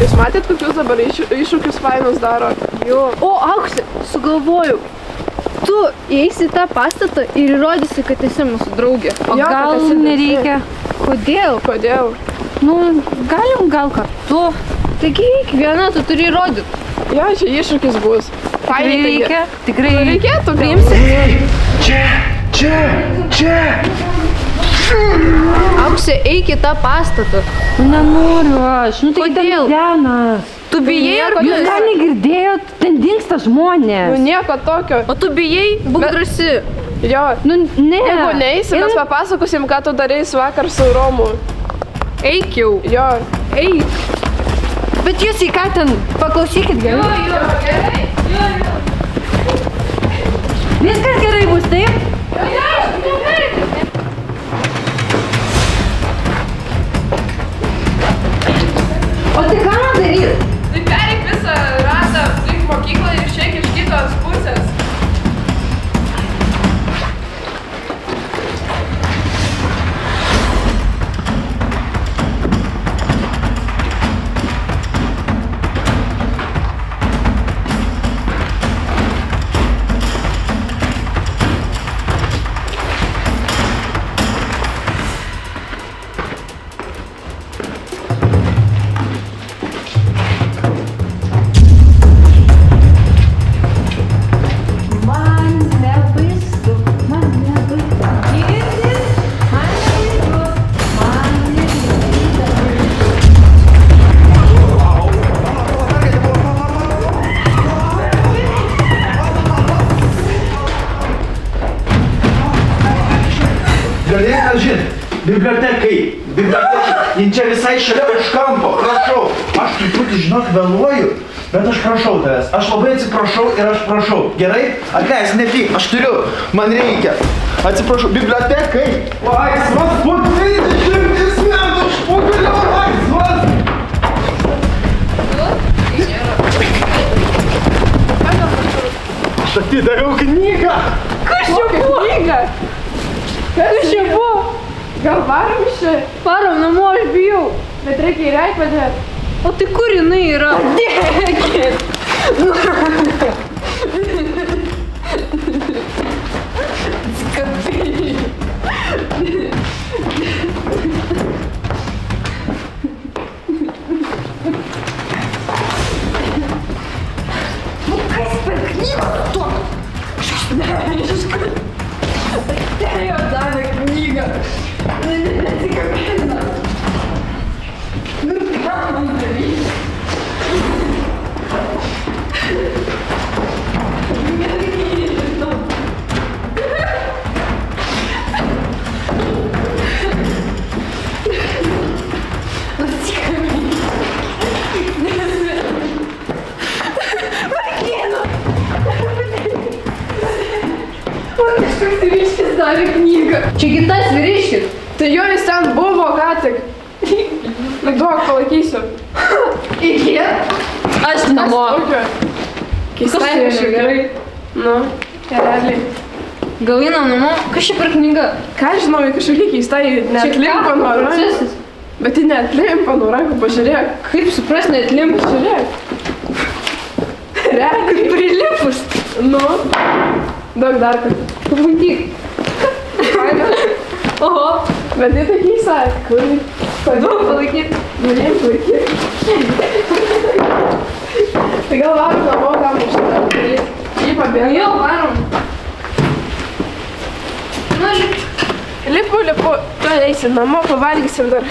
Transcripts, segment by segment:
Jūs matėt, kokius dabar iššūkius fainus daro? Jo. O, Auksė, sugalvojau. Tu įeisi į tą pastatą ir įrodysi, kad esi mūsų draugė. O gal nereikia? Kodėl? Kodėl? Nu, galim gal kartu. Taigi, kiekviena tu turi įrodyti. Jo, čia iššūkis bus. Tikrai reikia? Tikrai reikėtų. Priimsi? Čia! Auksė, eik į tą pastatą. Nenoriu aš. Nu tai Kodėl? Denas. Tu bijai ar Jūs gal negirdėjot, ten dingsta žmonės. Nu nieko tokio. O tu bijai? Būk drąsi. Jo. Nu, ne. Jeigu neįsi, mes papasakosim, ką tu darys vakar su Romu. Eik jau. Jo. Eik. Bet jūs į ką ten? Paklausykit gerai. Jo, gerai. Viskas gerai bus, taip? O tai ką man daryti? Tai pereik visą ratą link mokyklą ir išeik iš kitos pusės. Bibliotekai, čia visai šalia už kampo, prašau. Aš truputį, žinok, vėluoju, bet aš prašau tavęs. Aš labai atsiprašau ir aš prašau. Gerai? Atleis, nepyk, aš turiu, man reikia. Atsiprašau, bibliotekai. Laisvas po 20 metų, aš pagaliau laisvas. Aš atidaviau knygą. Kas čia buvo? Knyga? Kas čia buvo? Gal varom iš čia? Varom namo, aš bijau. Bet reikia ir jai padėti. O tai kur jinai yra? Dėkit! Kas per knygą tu? Atėjo davė knygą. Nesikabina. Nu ką man daryti? Nežinau. Kažkoks vyriškis davė knygą. Čia kitas vyriškis. Tai jo jis ten buvo ką tik. Duok, palaikysiu. Iki. Aš namo. Keistai kažkaip gerai. Nu, realiai. Gal einam namo? Kas čia per knyga? Ką žinau, kažkokia keistai neatlimpa nuo rankų. Bet ji neatlimpa nuo rankų, pažiūrėk. Kaip supras neatlimpa? Pažiūrėk. Realiai. Prilipus. Nu. Daug dar kartą. Pabandyk. Oho. Bet tai tai keista. Kur? Duok palaikyt. Norėjim palaikyt. Tai gal varom namo, ką mums šitą daryti. Jį pabėgam. Jo, varom. Nu, Lipu. Tu eisi namo, pavalgysim dar.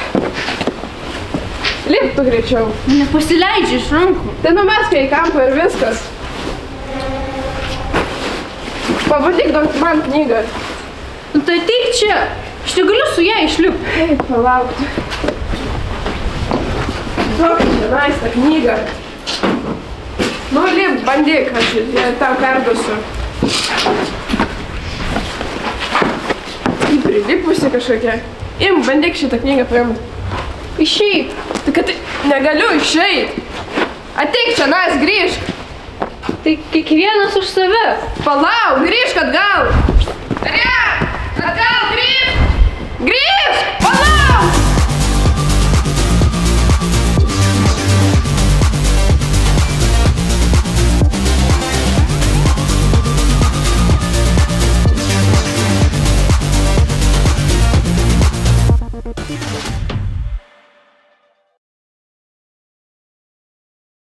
Lip tu greičiau. nepasileidži iš rankų. Tai numesk į kampą ir viskas. Pabandyk duok man knygą. Nu tai ateik čia. Aš negaliu su ją išlipti. Eik, palaukti. Duok šiandien tą knygą. Nu, lip, bandyk, aš tau perduosiu. Prilipusi kažkokia. Im, bandyk šitą knygą paimti. Išeik. Tai kad negaliu išeit. Ateik čia, grįžk. Tai Tai kiekvienas už save. Palauk, grįžk atgal. Rėk!